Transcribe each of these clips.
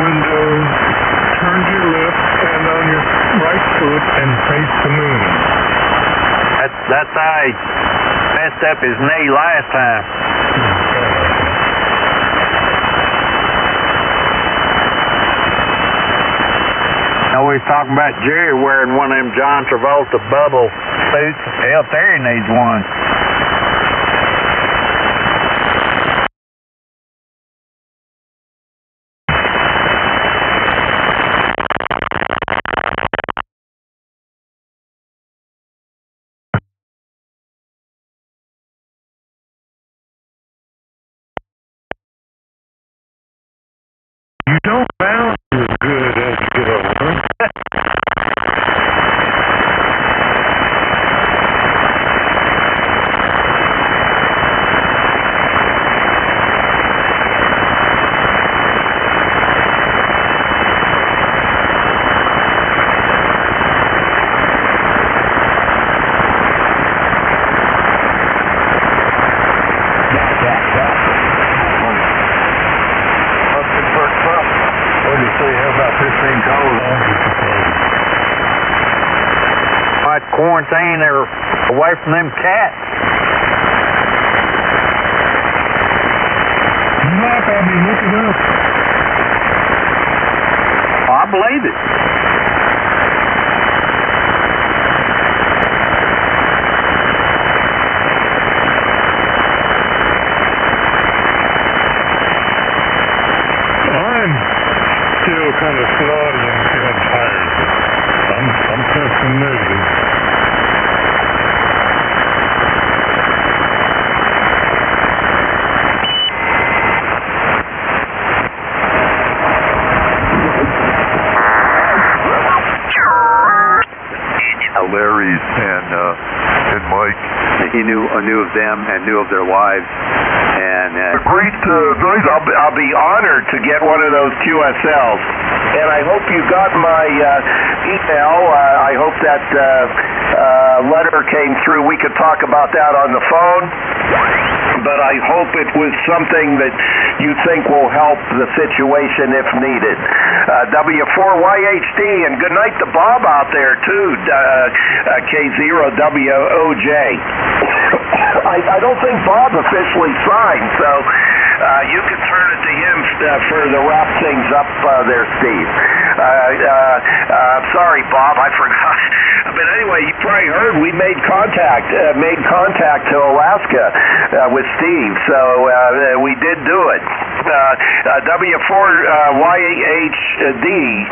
window, turn to your left, stand on your right foot, and face the moon. That's I messed up his knee last time. Now we was talking about Jerry wearing one of them John Travolta bubble suits. Hell, Terry needs one. You don't sound as good as you get older. Might quarantine her away from them cats. You laugh at me, look it up. Oh, I believe it. I'm still kind of snotty and feeling tired. I'm testing negative. Larry's and Mike. He knew of them and knew of their wives. And great noise. I'll be honored to get one of those QSLs. And I hope you got my email. I hope that letter came through. We could talk about that on the phone. But I hope it was something that you think will help the situation if needed. W4YHD, and good night to Bob out there too, K0WOJ. I don't think Bob officially signed, so you can turn it to him for the wrap things up there, Steve. Sorry, Bob, I forgot. But anyway, you probably heard we made contact to Alaska with Steve, so we did do it. W4YHD,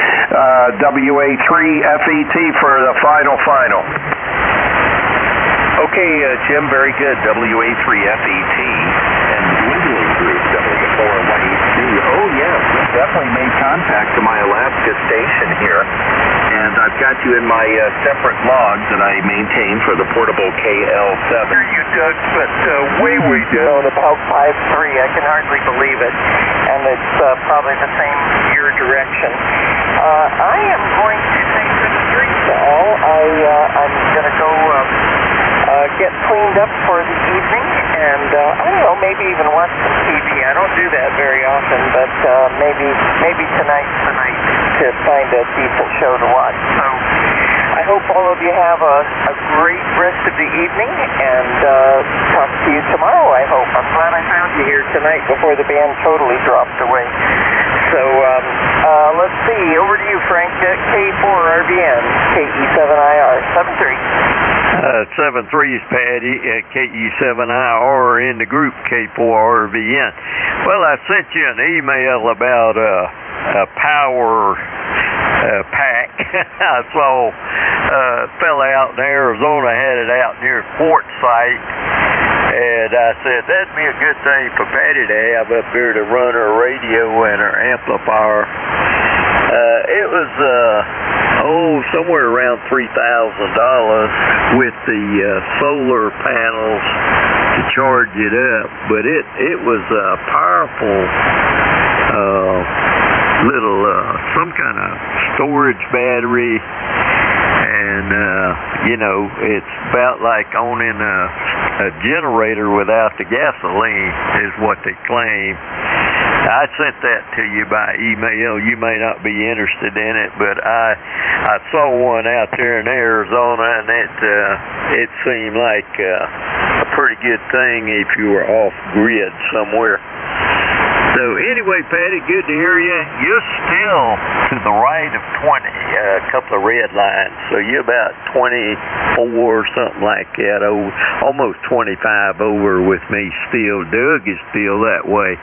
WA3FET for the final. Okay, Jim, very good. WA3FET and the dwindling group, W4YHD. Oh, yes, we definitely made contact to my Alaska station here. And I've got you in my separate logs that I maintain for the portable KL7. You dug, but way down, about 5'3". I can hardly believe it. And it's probably the same your direction. I am going to say good street to all. I'm going to go get cleaned up for the evening, and I don't know, maybe even watch some TV. I don't do that very often, but maybe tonight's the night to find a decent show to watch. So I hope all of you have a great rest of the evening, and talk to you tomorrow, I hope. I'm glad I found you here tonight before the band totally dropped away. So let's see, over to you, Frank. K4RVN, KE7IR, 7-3's Patty at KE7IR in the group K4RVN. Well, I sent you an email about a power pack. I saw a fella out in Arizona had it out near Quartzsite, and I said that'd be a good thing for Patty to have up here to run her radio and her amplifier. It was somewhere around $3,000 with the solar panels to charge it up, but it was a powerful little some kind of storage battery, and it's about like owning a generator without the gasoline is what they claim. I sent that to you by email. You may not be interested in it, but I saw one out there in Arizona, and it seemed like a pretty good thing if you were off grid somewhere. So anyway, Patty, good to hear you. You're still to the right of 20, a couple of red lines. So you're about 24 or something like that, almost 25 over with me still. Doug is still that way.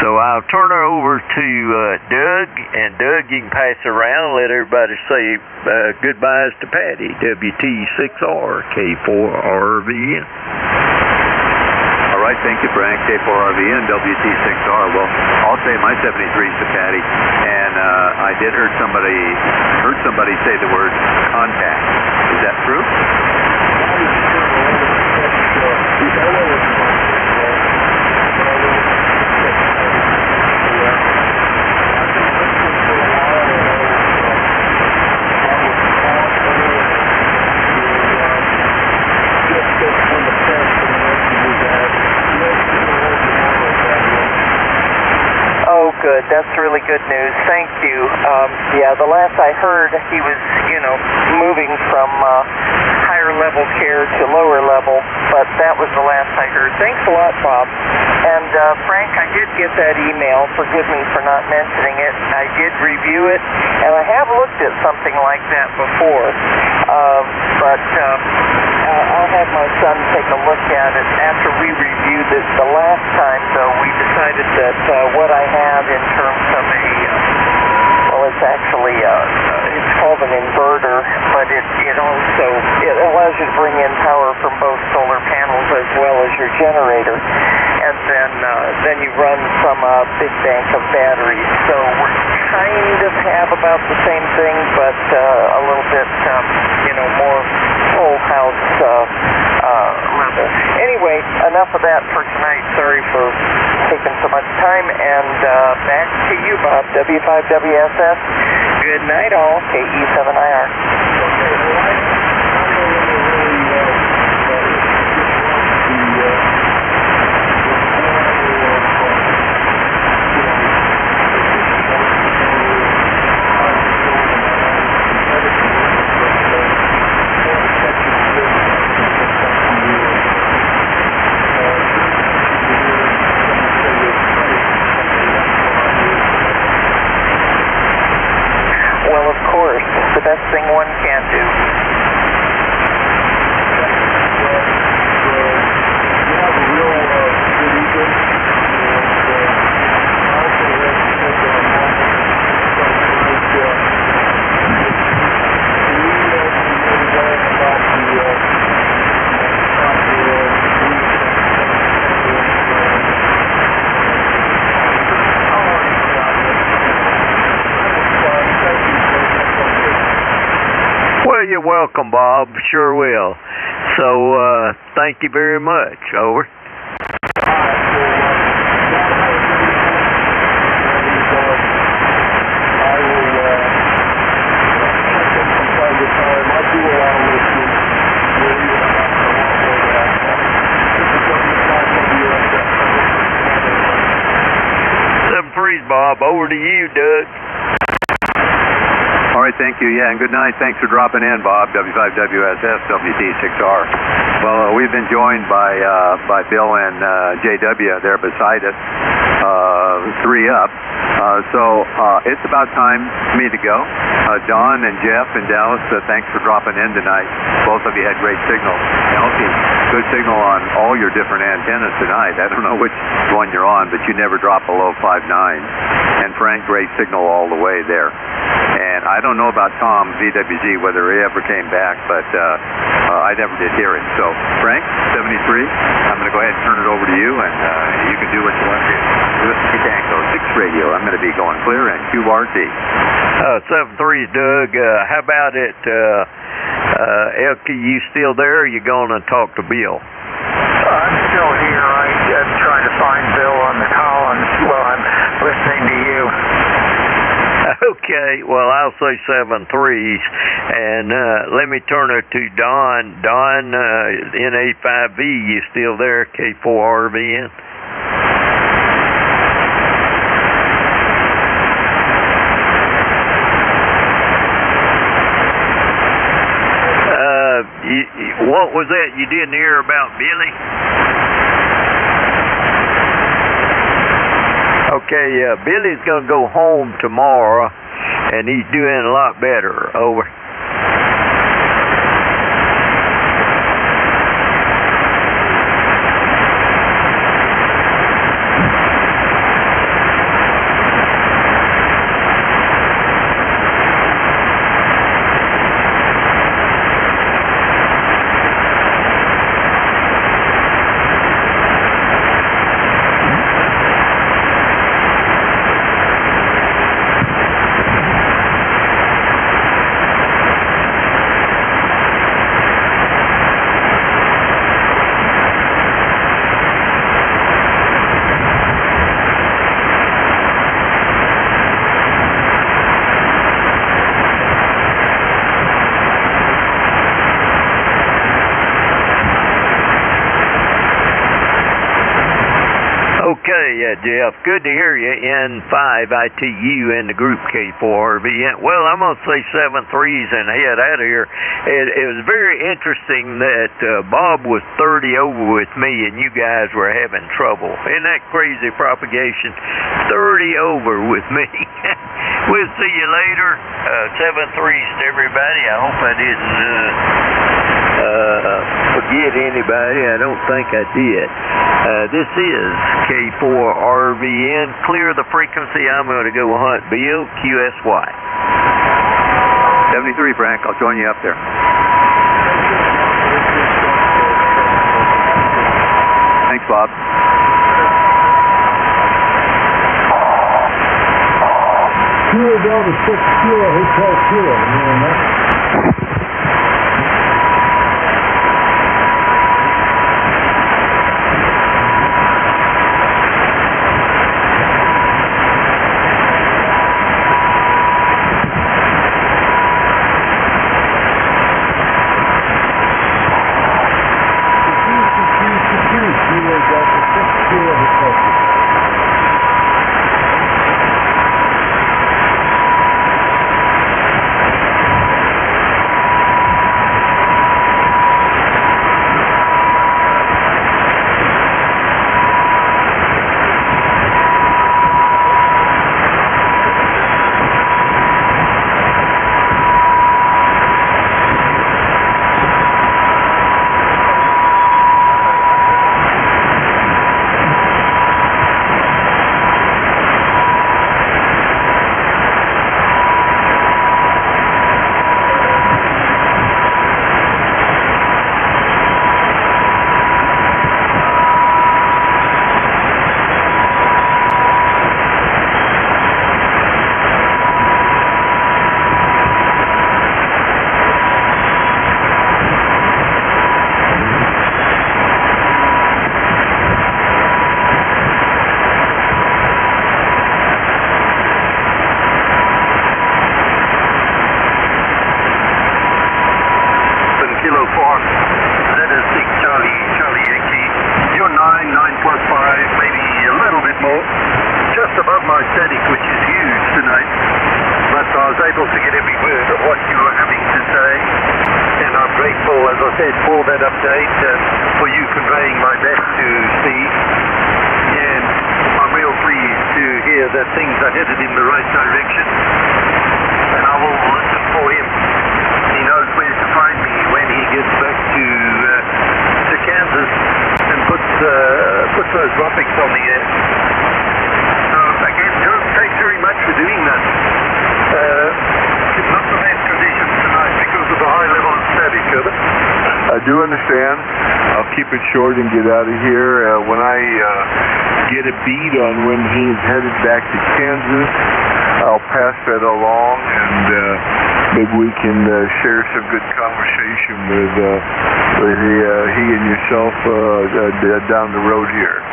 So I'll turn her over to Doug, and Doug, you can pass it around and let everybody say goodbyes to Patty, WT6R, K4RVN. All right, thank you, Frank. K4RVN, WT6R. Well, I'll say my 73s to Patty, and I did heard somebody say the word contact. Is that true? Good. That's really good news. Thank you. Yeah, the last I heard, he was, moving from higher level care to lower level, but that was the last I heard. Thanks a lot, Bob. And Frank, I did get that email. Forgive me for not mentioning it. I did review it, and I have looked at something like that before, but I'll have my son take a look at it. After we reviewed it the last time, though, we decided that what I have in terms of it's actually it's called an inverter, but it allows you to bring in power from both solar panels as well as your generator, and then you run from a big bank of batteries. So we kind of have about the same thing, but a little bit more full house level. Anyway, enough of that for tonight. Sorry for taking so much time, and back to you, Bob. W5WSS. Good night, all. KE7IR. The best thing one can do. Well, you're welcome, Bob. Sure will. So, thank you very much. Over. Bob, over to you, Doug. All right, thank you. Yeah, and good night. Thanks for dropping in, Bob. W5WSS, WT6R. Well, we've been joined by Bill and JW there beside us, 3 up. So it's about time for me to go. Don and Jeff in Dallas, thanks for dropping in tonight. Both of you had great signal. Elkie, good signal on all your different antennas tonight. I don't know which one you're on, but you never dropped below 5.9. And Frank, great signal all the way there. And I don't know about Tom, VWZ, whether he ever came back, but I never did hear it. So, Frank, 73, I'm going to go ahead and turn it over to you, and you can do what you want to do. Whiskey Tango 6 radio, I'm going to be going clear, and QRT. 73, Doug. How about it, Elkie, you still there, or are you going to talk to Bill? I'm still here. I'm trying to find Bill on the Collins while I'm listening to you. Okay, well, I'll say 7.3s, and let me turn it to Don. Don, N85V, you still there, K4RVN? what was that you didn't hear about Billy? Okay, Billy's going to go home tomorrow, and he's doing a lot better. Over. Okay, Jeff, good to hear you in 5 ITU in the group K4RV. Well, I'm going to say 7-3s and head out of here. It was very interesting that Bob was 30 over with me and you guys were having trouble. Isn't that crazy propagation? 30 over with me. We'll see you later. 7-3s to everybody. I hope I didn't forget anybody. I don't think I did. This is K4RVN. Clear the frequency. I'm going to go hunt Bill, QSY. 73, Frank. I'll join you up there. Thanks, Bob. Kilo Delta 6 Kilo Hotel Kilo. You know that? Short and get out of here. When I get a beat on when he's headed back to Kansas, I'll pass that along and maybe we can share some good conversation with he and yourself down the road here.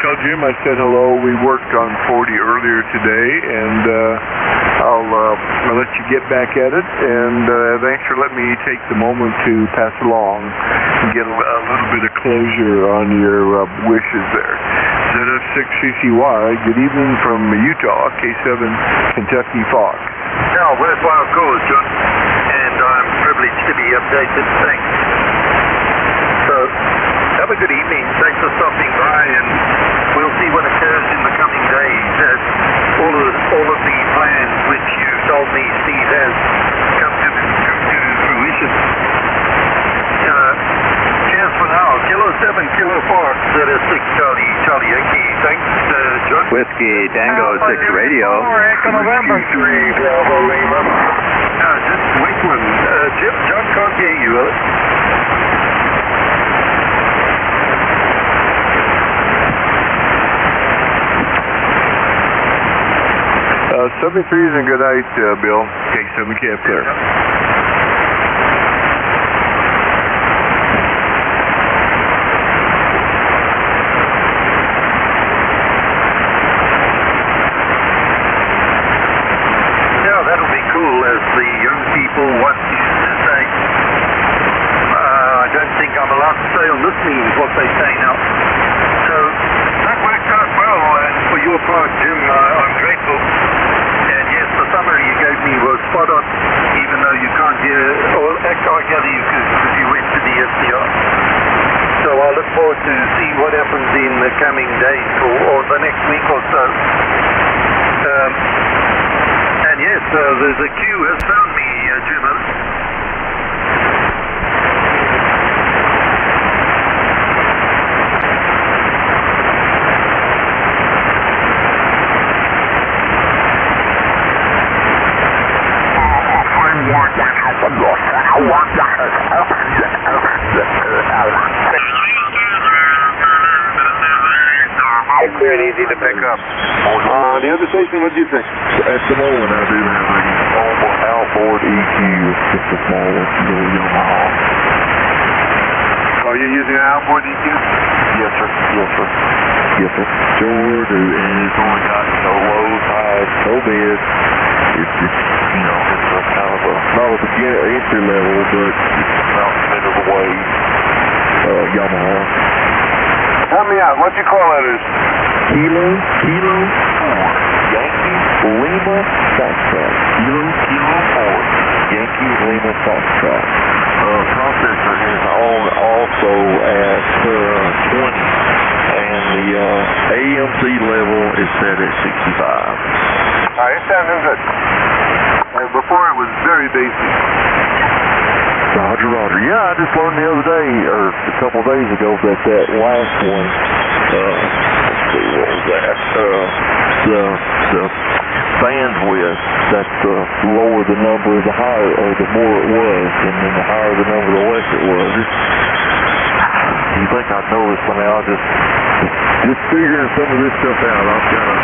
Tell Jim I said hello. We worked on 40 earlier today, and I'll let you get back at it, and thanks for letting me take the moment to pass along and get a little bit of closure on your wishes there. ZF6CCY, good evening from Utah, K7 Kentucky Fox. No, worthwhile cause, John, and I'm privileged to be updated. Thanks. have a good evening. Thanks for stopping by, and we'll see what occurs in the coming days. All of the plans which you told me Steve has come to fruition. Cheers for now. Kilo 7, Kilo 4, 06 Charlie Yankee. Thanks, John. Whiskey Tango 6 Radio. Echo November 3, Bravo Lima. Just wait one. John can't hear you. 73 is a good night, Bill. K7 Cap clear. Yeah, that'll be cool, as the young people want you to say. I don't think I'm allowed to say on this means what they say now. So, that worked out well, and for your part, Jim, I'm grateful. And yes, the summary you gave me was spot on, even though you can't hear, or I gather you could, because you went to the SDR. So I look forward to see what happens in the coming days, or the next week or so. And yes, the queue has found me, Jim. Clear and easy to pick up. The other station, what do you think? At the moment, I do have a outboard EQ. It's just a small little Yamaha. Oh, you're using an outboard EQ? Yes, sir. Yes, sir. Yes, sir. Sure do. And it's only got lows, highs, no mid. It's a kind of not a beginner entry level, but it's about middle of the way Yamaha. Help me out. What's your call letters? Kilo 4, Yankee Lima Foxtrot. Kilo 4, Yankee Lima Foxtrot. Processor is on also at 20, and the AMC level is set at 65. All right, it's sounding good. Before it was very basic. Roger, Roger. Yeah, I just learned the other day, or a couple of days ago, that last one, let's see, what was that? The bandwidth, that the lower the number, the higher, or the more it was, and then the higher the number, the less it was. You think I'd know this by now? Just figuring some of this stuff out. I've got a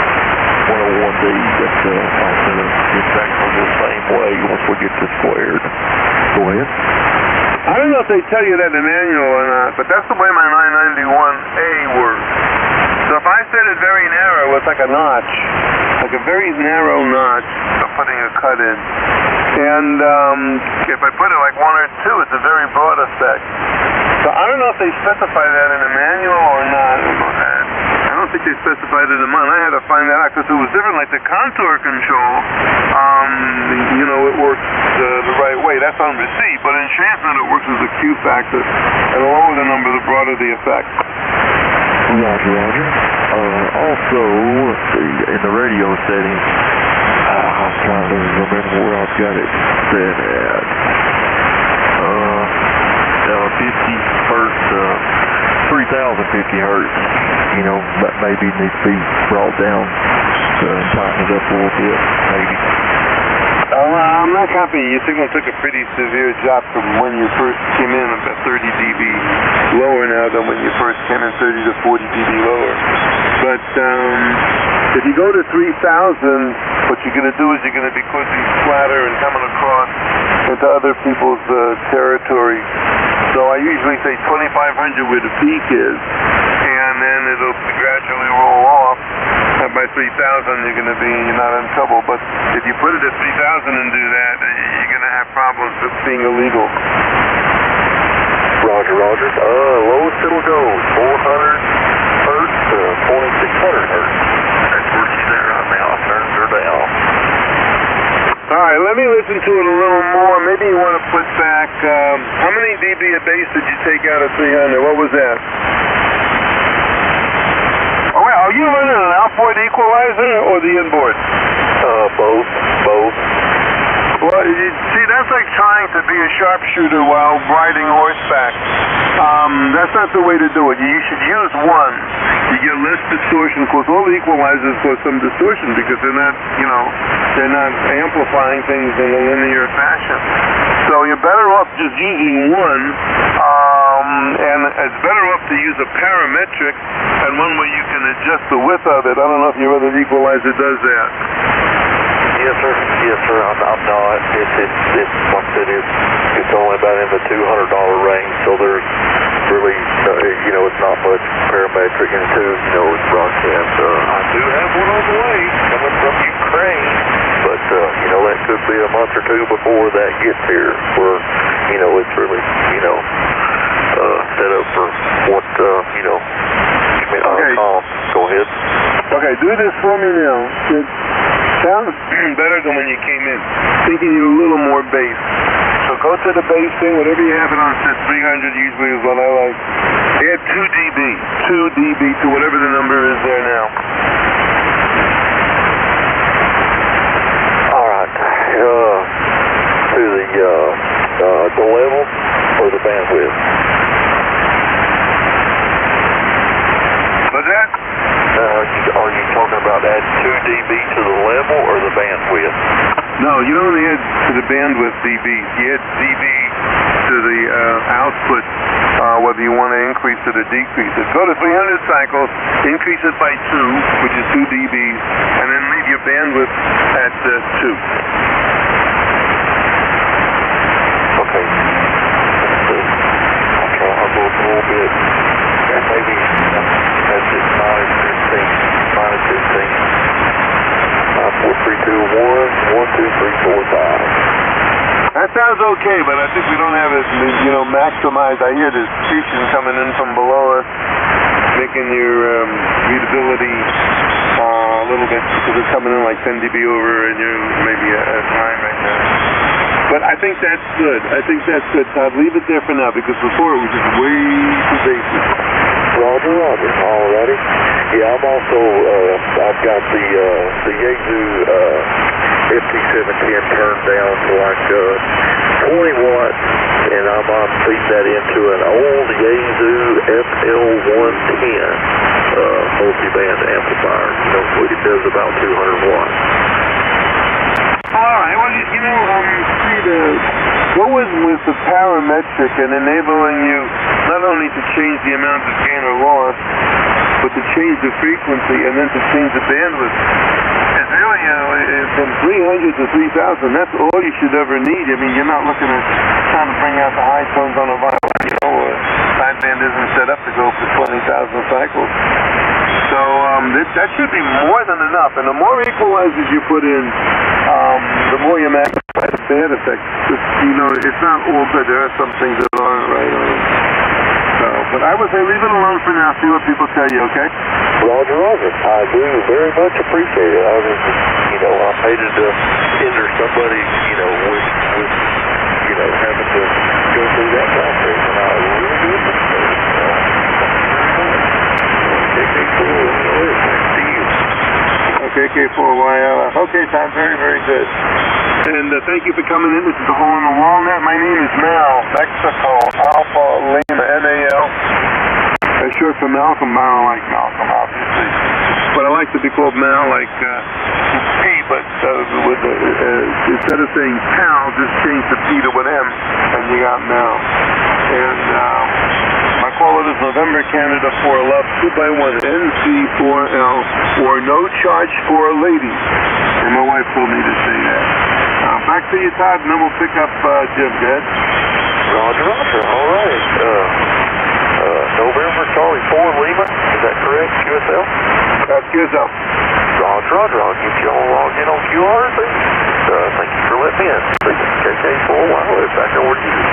101D that I'm going to get back on the same way once we get this squared. Go ahead. I don't know if they tell you that in the manual or not, but that's the way my 991A works. So if I set it very narrow, it's like a notch, like a very narrow notch for putting a cut in. And if I put it like 1 or 2, it's a very broad effect. So I don't know if they specify that in the manual or not. I don't think they specified it in mine. I had to find that out because it was different. Like the contour control, it works the right way. That's on receipt. But in enchantment, it works as a Q factor. And the lower the number, the broader the effect. Roger, Roger. Also, let's see, in the radio settings, I'm trying to remember where I've got it set at. 50 hertz, 3050 hertz. That maybe needs to be brought down to tighten it up a little bit, maybe. I'm not copying. Your signal took a pretty severe drop from when you first came in, about 30 dB lower now than when you first came in, 30 to 40 dB lower. But if you go to 3000, what you're going to do is you're going to be pushing flatter and coming across into other people's territory. So I usually say 2500 where the peak is, and then it'll gradually roll off. And by 3000, you're not in trouble. But if you put it at 3000 and do that, you're going to have problems with being illegal. Roger, Roger. Lowest it'll go, 400 hertz to 2600 hertz. That's where she's at right now. Turns her down. All right, let me listen to it a little more. Maybe you want to put back, how many dB of bass did you take out of 300? What was that? Oh, wait, are you running an outboard equalizer or the inboard? Both. Well, see, that's like trying to be a sharpshooter while riding horseback. That's not the way to do it. You should use one. You get less distortion. Of course, all the equalizers cause some distortion because they're not, they're not amplifying things in a linear fashion. So you're better off just using one, and it's better off to use a parametric and one where you can adjust the width of it. I don't know if your other equalizer does that. Yes, sir. I'm not. It's like I said, it's only about in the $200 range, so there's really, it's not much parametric into, it's broadcast. I do have one on the way coming from Ukraine, but, that could be a month or two before that gets here, where, it's really, set up for what, Okay. Go ahead. Okay, do this for me now. It sounds better than when you came in. Thinking you a little more bass. So go to the bass thing, whatever you have it on set 300 usually is what I like. Add 2 dB. 2 dB to whatever the number is there now. Alright. To the level or the bandwidth? What's that? Are you talking about add 2 dB to the level or the bandwidth? No, you don't add to the bandwidth dB. You add dB to the output, whether you want to increase it or decrease it. Go to 300 cycles, increase it by 2, which is 2 dBs, and then leave your bandwidth at 2. Okay. I'll go a little bit. Maybe that's it, minus 15. 4, 3, 2, 1, 1, 2, 3, 4, 5. That sounds okay, but I think we don't have it, maximized. I hear the accretion coming in from below us, making your readability a little bit, because it's coming in like 10 dB over, and you're maybe at 9 right now. But I think that's good. Todd, leave it there for now, because before it was just way too basic. Roger. Alrighty. Yeah, I'm also, I've got the Yaesu FT710 turned down to like 20 watts, and I'm feeding that into an old Yaesu FL110 multi-band amplifier. It does about 200 watts. All right. Well, go with the parametric and enabling you not only to change the amount of gain or loss, but to change the frequency and then to change the bandwidth. It's really, from 300 to 3,000, that's all you should ever need. I mean, you're not looking at trying to bring out the high tones on a violin, or sideband isn't set up to go for 20,000 cycles. So that should be more than enough. And the more equalizers you put in, the more you magnify the band effect. It's not all good. There are some things that aren't right on it. So, but I would say leave it alone for now. See what people tell you, okay? Roger. I do very much appreciate it. I was just, I hated to hinder somebody, with having to go through that process, and I really do appreciate it. Okay, K4YL. Okay, Tom, very, very good. And thank you for coming in. This is the Hole in the Walnut. My name is Mal, Mexico, Alpha, Lima, M-A-L. That's short for Malcolm. I don't like Malcolm, obviously. But I like to be called Mal, like P, but instead of saying Pal, just change the P to an M, and you got Mal. And my caller is November, Canada, 4 Love, 2x1, NC4L, or no charge for ladies. And my wife told me to say that. Back to you, Todd, and then we'll pick up Jim. Go ahead. Roger. All right. November, Charlie 4 Lima. Is that correct? QSL? That's QSL. Roger. I'll get you all logged in on QRZ. Thank you for letting me in. KK4YL. Back over to you.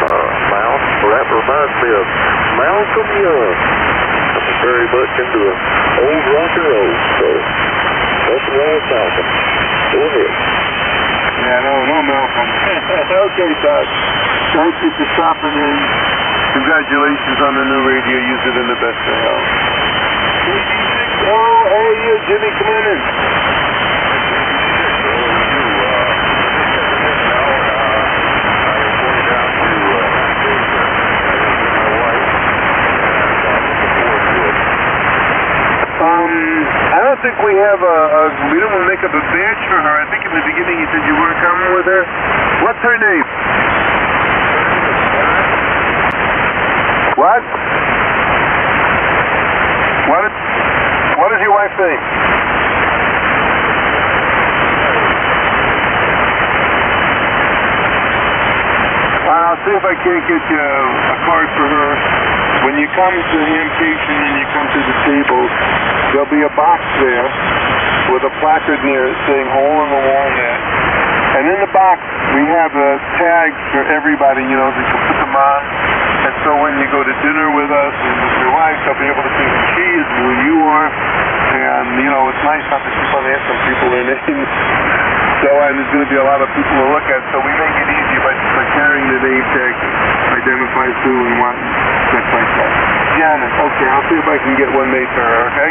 Mal, that reminds me of Malcolm Young. I'm very much into old rock and roll, so nothing wrong with Malcolm. Go ahead. Yeah, no Malcolm. Okay, Doc. Thank you for stopping in. Congratulations on the new radio. Use it in the best of health. Oh, hey, Jimmy, come on in. I don't think we have we didn't make up a badge for her. I think in the beginning you said you weren't coming with her. What's her name? What? What is your wife's name? I'll see if I can't get you a card for her. When you come to the amputation and you come to the table, there'll be a box there with a placard near it saying "Hole in the Walnut." And in the box, we have tags for everybody, you know, that you can put them on. And so when you go to dinner with us and with your wife, they'll be able to see who she is and who you are. And, you know, it's nice not to keep on asking people their names. So, and there's going to be a lot of people to look at. So we make it easy by carrying the name tag that identifies who we want, stuff like that. Janet, okay, I'll see if I can get one made for her, okay?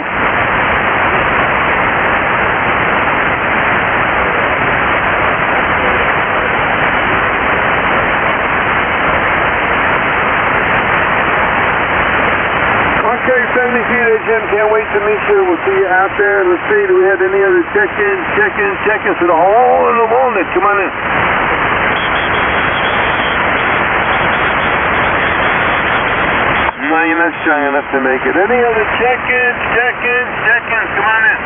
Okay, 70 feet there, Jim. Can't wait to meet you. We'll see you out there. Let's see, do we have any other check-ins? Check-ins to the Hole in the Walnut. Come on in. No, you're not strong enough to make it. Any other check-ins? Come on in.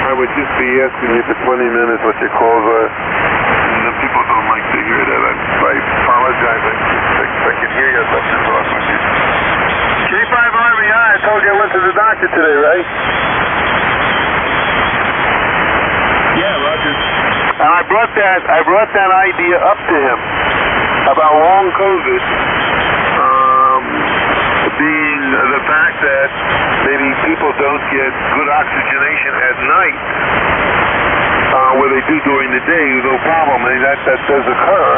I would just be asking you for 20 minutes what your calls are. And the people don't like to hear that. I apologize. I can hear you. That's just awesome. K5RBI, I told you I went to the doctor today, right? Yeah, Roger. And I brought that idea up to him about long COVID being the fact that maybe people don't get good oxygenation at night where they do during the day, no problem. I mean, that does occur.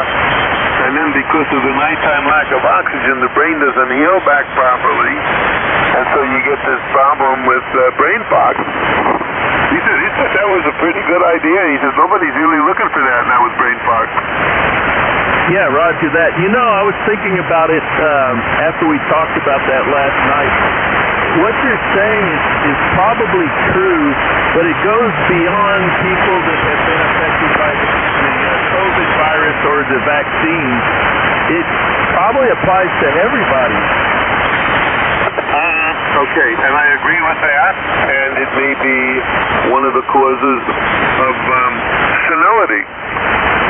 And then because of the nighttime lack of oxygen, the brain doesn't heal back properly. And so you get this problem with brain fog. He said that was a pretty good idea. He says nobody's really looking for that now with brain fog. Yeah, roger that. You know, I was thinking about it after we talked about that last night. What you're saying is probably true, but it goes beyond people that have been affected by the COVID virus or the vaccine. It probably applies to everybody. Okay, and I agree with that, and it may be one of the causes of senility,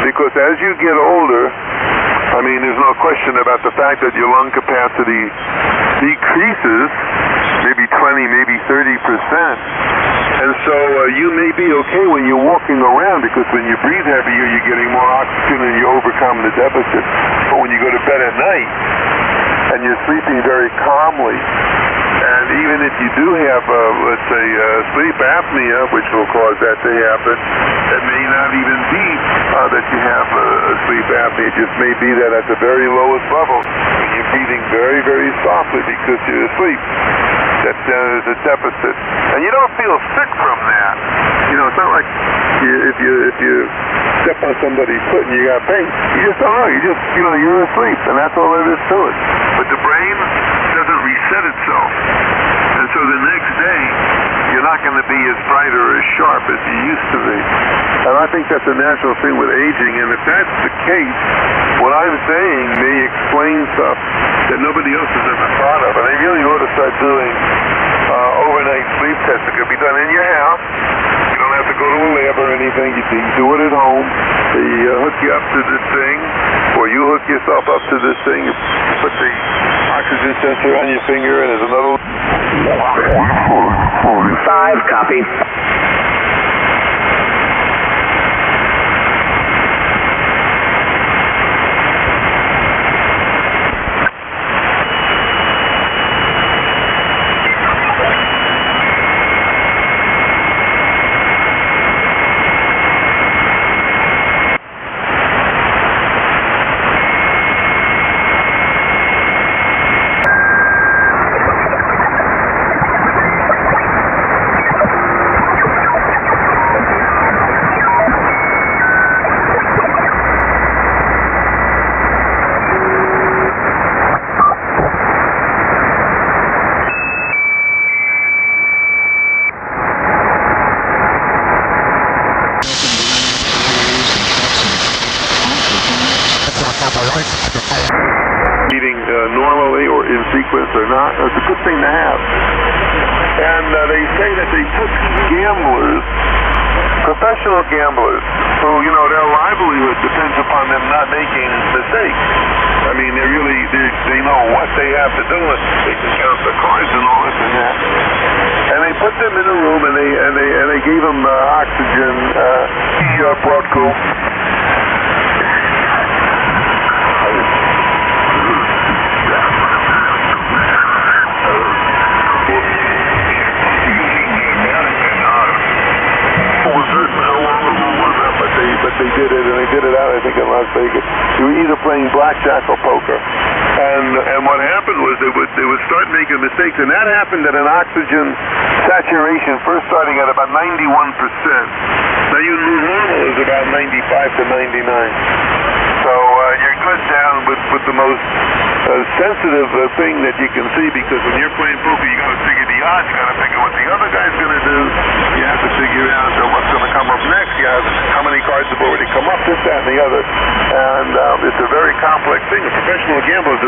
because as you get older, I mean, there's no question about the fact that your lung capacity decreases, maybe 20, maybe 30%, and so you may be okay when you're walking around, because when you breathe heavier, you're getting more oxygen and you overcome the deficit, but when you go to bed at night, and you're sleeping very calmly, and even if you do have, let's say, sleep apnea, which will cause that to happen, it may not even be that you have sleep apnea. It just may be that at the very lowest level, when you're breathing very, very softly because you're asleep, that there's a deficit. And you don't feel sick from that. You know, it's not like if you step on somebody's foot and you got pain. You just don't know. You're asleep, and that's all there is to it. But the brain doesn't reset itself. And so the next day, you're not going to be as bright or as sharp as you used to be. And I think that's a natural thing with aging. And if that's the case, what I'm saying may explain stuff that nobody else has ever thought of. And I really ought to start doing overnight sleep tests. It could be done in your house. You don't have to go to a lab or anything. You can do it at home. They hook you up to this thing, or you hook yourself up to this thing. You put the oxygen sensor on your finger, and there's another 5, copy. sequence or not. It's a good thing to have. And they say that they put gamblers, professional gamblers, who, you know, their livelihood depends upon them not making mistakes. I mean, they know what they have to do. They can count the cards and all this and that. And they put them in a room and they gave them oxygen. Brodko. But they did it, and they did it out, I think, in Las Vegas. They were either playing blackjack or poker. And what happened was they would start making mistakes, and that happened at an oxygen saturation first starting at about 91%. Now you knew normal is about 95 to 99. So you're good down with the most sensitive thing that you can see, because when you're playing poker, you got to figure the odds, you got to figure what the other guy's going to do. You have to figure out what's going to come up next. You have how many cards have already come up, this, that, and the other. And it's a very complex thing. A professional gambler